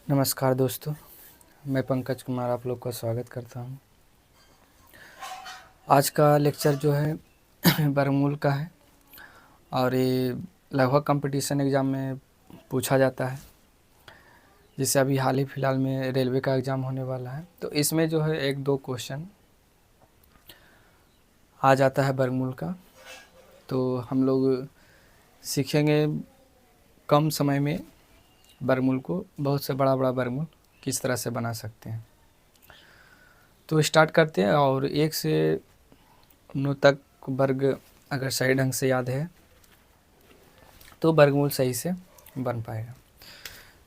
नमस्कार दोस्तों, मैं पंकज कुमार आप लोग का स्वागत करता हूं। आज का लेक्चर जो है वर्गमूल का है और ये लगभग कंपटीशन एग्ज़ाम में पूछा जाता है। जैसे अभी हाल ही फ़िलहाल में रेलवे का एग्ज़ाम होने वाला है, तो इसमें जो है 1-2 क्वेश्चन आ जाता है वर्गमूल का। तो हम लोग सीखेंगे कम समय में वर्गमूल को, बहुत से बड़ा वर्गमूल किस तरह से बना सकते हैं। तो स्टार्ट करते हैं और 1 से 9 तक वर्ग अगर सही ढंग से याद है तो वर्गमूल सही से बन पाएगा।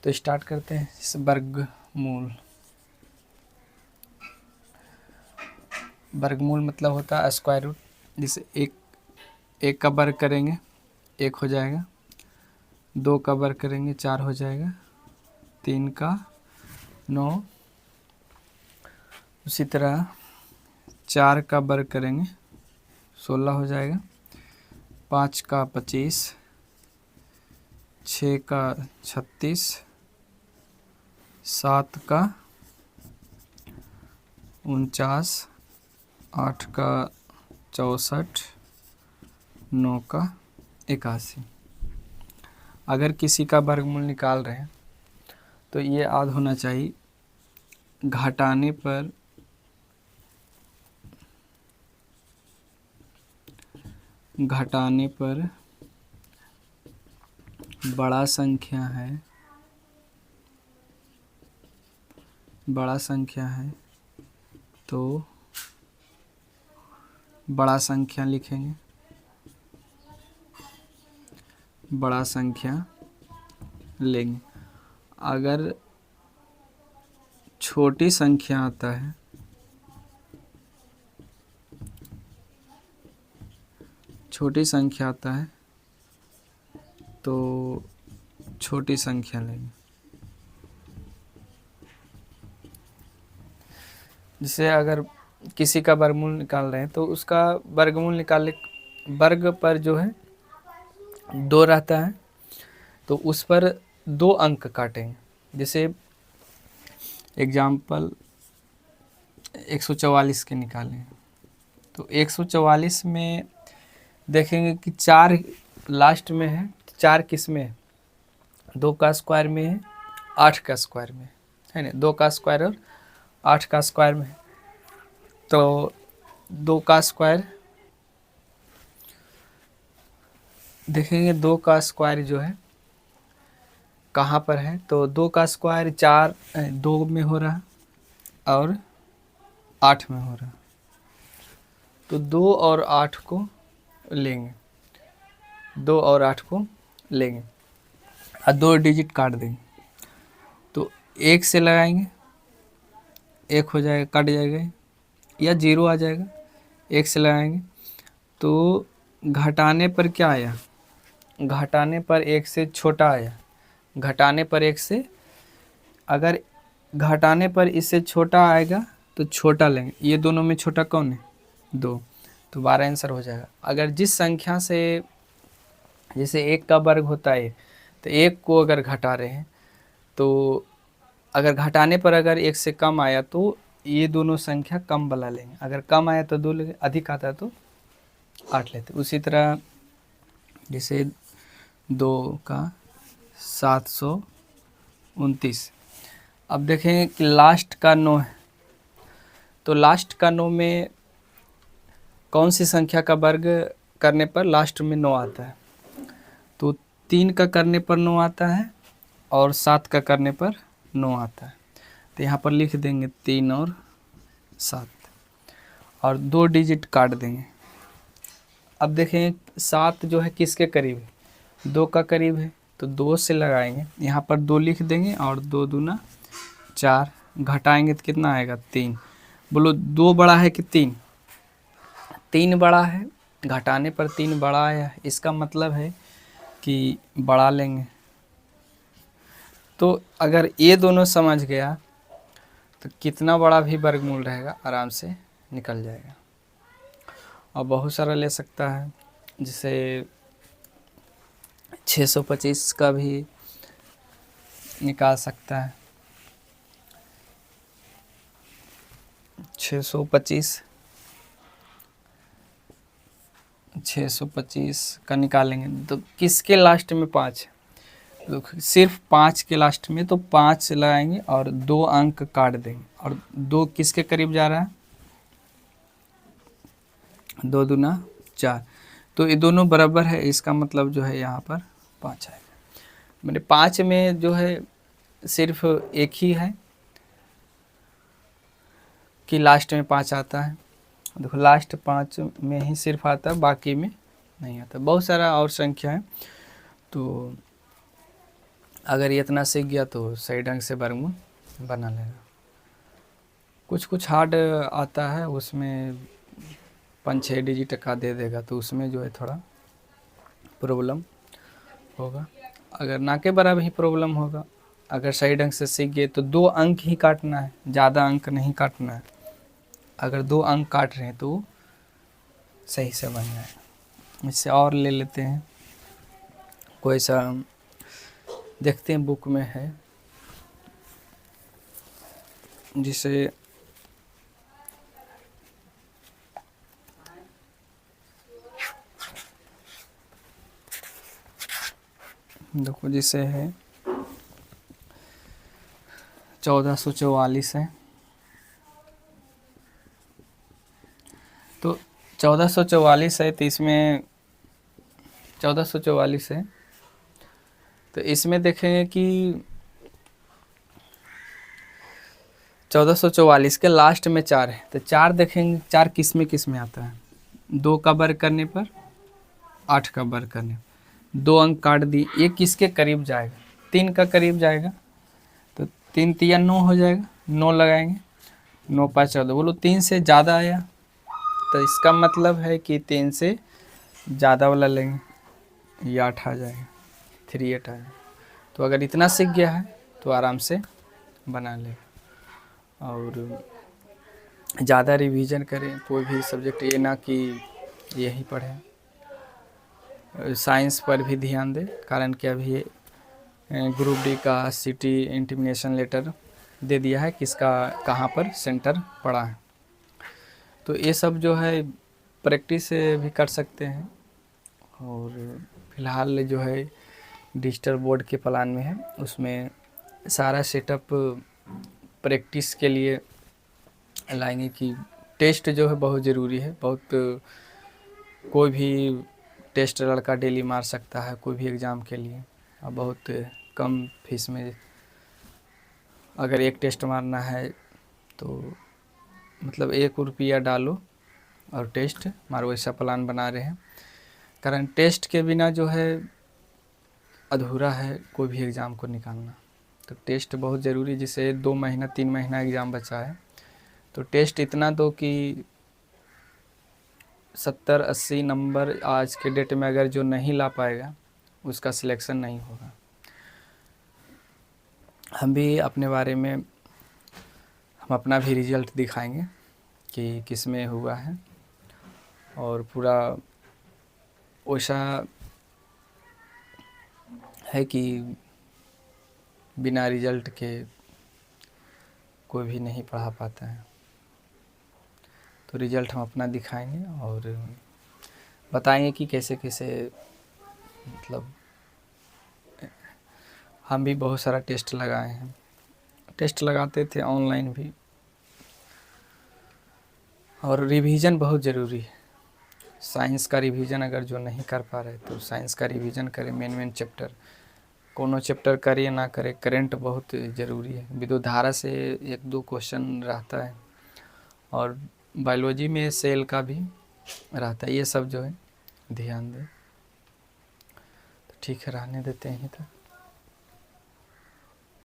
तो स्टार्ट करते हैं इस वर्गमूल। वर्गमूल मतलब होता है स्क्वायर रूट। जिसे एक का वर्ग करेंगे 1 हो जाएगा, 2 का वर्ग करेंगे 4 हो जाएगा, 3 का 9, उसी तरह 4 का वर्ग करेंगे 16 हो जाएगा, 5 का 25, 6 का 36, 7 का 49, 8 का 64, 9 का 81। अगर किसी का वर्गमूल निकाल रहे हैं तो ये याद होना चाहिए, घटाने पर बड़ा संख्या है तो बड़ा संख्या लिखेंगे, बड़ा संख्या लेंगे। अगर छोटी संख्या आता है तो छोटी संख्या लेंगे। जैसे अगर किसी का वर्गमूल निकाल रहे हैं तो उसका वर्गमूल निकालने, वर्ग पर जो है 2 रहता है तो उस पर 2 अंक काटेंगे। जैसे एग्जाम्पल 144 के निकालें तो 144 में देखेंगे कि 4 लास्ट में है, 4 किस में है, 2 का स्क्वायर में है, 8 का स्क्वायर में है ना, 2 का स्क्वायर और 8 का स्क्वायर में है। तो 2 का स्क्वायर देखेंगे, 2 का स्क्वायर जो है कहाँ पर है, तो 2 का स्क्वायर 2 में हो रहा और 8 में हो रहा, तो 2 और 8 को लेंगे, 2 और 8 को लेंगे और 2 डिजिट काट देंगे। तो 1 से लगाएंगे, 1 हो जाएगा, कट जाएगा या 0 आ जाएगा। 1 से लगाएंगे तो घटाने पर क्या आया, घटाने पर 1 से छोटा आया, घटाने पर 1 से, अगर घटाने पर इससे छोटा आएगा तो छोटा लेंगे। ये दोनों में छोटा कौन है, 2, तो 12 आंसर हो जाएगा। अगर जिस संख्या से, जैसे 1 का वर्ग होता है तो 1 को अगर घटा रहे हैं तो अगर घटाने पर अगर 1 से कम आया तो ये दोनों संख्या कम वाला लेंगे, अगर कम आया तो 2 लेंगे, अधिक आता है तो 8 लेते। उसी तरह जैसे 2 का 729। अब देखें कि लास्ट का 9 है तो लास्ट का 9 में कौन सी संख्या का वर्ग करने पर लास्ट में 9 आता है, तो 3 का करने पर 9 आता है और 7 का करने पर 9 आता है। तो यहाँ पर लिख देंगे 3 और 7 और 2 डिजिट काट देंगे। अब देखें 7 जो है किसके करीब है, 2 का करीब है, तो 2 से लगाएंगे, यहाँ पर 2 लिख देंगे और 2 दूना 4, घटाएंगे तो कितना आएगा 3। बोलो 2 बड़ा है कि 3, 3 बड़ा है, घटाने पर 3 बड़ा आया, इसका मतलब है कि बड़ा लेंगे। तो अगर ये दोनों समझ गया तो कितना बड़ा भी वर्गमूल रहेगा आराम से निकल जाएगा। और बहुत सारा ले सकता है, जैसे 625 का भी निकाल सकता है। 625 का निकालेंगे तो किसके लास्ट में 5 है? तो सिर्फ 5 के लास्ट में, तो 5 लगाएंगे और 2 अंक काट देंगे, और 2 किसके करीब जा रहा है? 2 दूना 4, तो ये दोनों बराबर है, इसका मतलब जो है यहाँ पर 5 आएगा। मैंने 5 में जो है सिर्फ एक ही है कि लास्ट में 5 आता है। देखो लास्ट 5 में ही सिर्फ आता है, बाकी में नहीं आता। बहुत सारा और संख्या है, तो अगर ये इतना सीख गया तो सही ढंग से वर्गमूल बना लेगा। कुछ कुछ हार्ड आता है, उसमें 5-6 डिजिट का दे देगा, तो उसमें जो है थोड़ा प्रॉब्लम होगा। अगर ना के बराबर ही प्रॉब्लम होगा। अगर सही ढंग से सीख गए तो 2 अंक ही काटना है, ज़्यादा अंक नहीं काटना है। अगर 2 अंक काट रहे हैं तो सही से बन जाए। इससे और ले लेते हैं, कोई सा देखते हैं बुक में है, जिसे देखो जिसे है 1444 है। तो 1444 है, तो इसमें 1444 है, तो इसमें देखेंगे कि 1444 के लास्ट में 4 है, तो 4 देखेंगे 4 किस में आता है? 2 का वर्ग करने पर, 8 का वर्ग करने पर 2 अंक काट दिए। ये किसके करीब जाएगा? 3 का करीब जाएगा, तो 3 तिया 9 हो जाएगा, 9 लगाएंगे, 9 5 14। बोलो 3 से ज़्यादा आया, तो इसका मतलब है कि 3 से ज़्यादा वाला लेंगे, ये 8 आ जाएगा, 38 आ जाएगा। तो अगर इतना सीख गया है तो आराम से बना लेगा। और ज़्यादा रिवीजन करें कोई भी सब्जेक्ट, ये ना कि यही पढ़ें। साइंस पर भी ध्यान दें, कारण कि अभी ग्रुप डी का सिटी इंटीमेशन लेटर दे दिया है, किसका कहाँ पर सेंटर पड़ा है। तो ये सब जो है प्रैक्टिस भी कर सकते हैं। और फिलहाल जो है डिजिटल बोर्ड के प्लान में है, उसमें सारा सेटअप प्रैक्टिस के लिए लाएंगे कि टेस्ट जो है बहुत ज़रूरी है। बहुत कोई भी टेस्ट लड़का डेली मार सकता है कोई भी एग्ज़ाम के लिए, और बहुत कम फीस में अगर एक टेस्ट मारना है तो मतलब 1 रुपया डालो और टेस्ट मारो, ऐसा प्लान बना रहे हैं। कारण टेस्ट के बिना जो है अधूरा है कोई भी एग्ज़ाम को निकालना। तो टेस्ट बहुत ज़रूरी, जिसे 2 महीना 3 महीना एग्ज़ाम बचा है, तो टेस्ट इतना दो कि 70-80 नंबर आज के डेट में अगर जो नहीं ला पाएगा उसका सिलेक्शन नहीं होगा। हम भी अपने बारे में हम अपना भी रिज़ल्ट दिखाएंगे कि किस में हुआ है, और पूरा वैसा है कि बिना रिज़ल्ट के कोई भी नहीं पढ़ा पाता है। तो रिज़ल्ट हम अपना दिखाएंगे और बताएंगे कि कैसे कैसे, मतलब हम भी बहुत सारा टेस्ट लगाए हैं, टेस्ट लगाते थे ऑनलाइन भी। और रिवीजन बहुत ज़रूरी है। साइंस का रिवीजन अगर जो नहीं कर पा रहे तो साइंस का रिवीजन करें, मेन चैप्टर, कोनो चैप्टर करिए ना करे, करंट बहुत ज़रूरी है। विद्युत धारा से 1-2 क्वेश्चन रहता है, और बायोलॉजी में सेल का भी रहता है। ये सब जो है ध्यान दें। तो ठीक है, रहने देते हैं तो।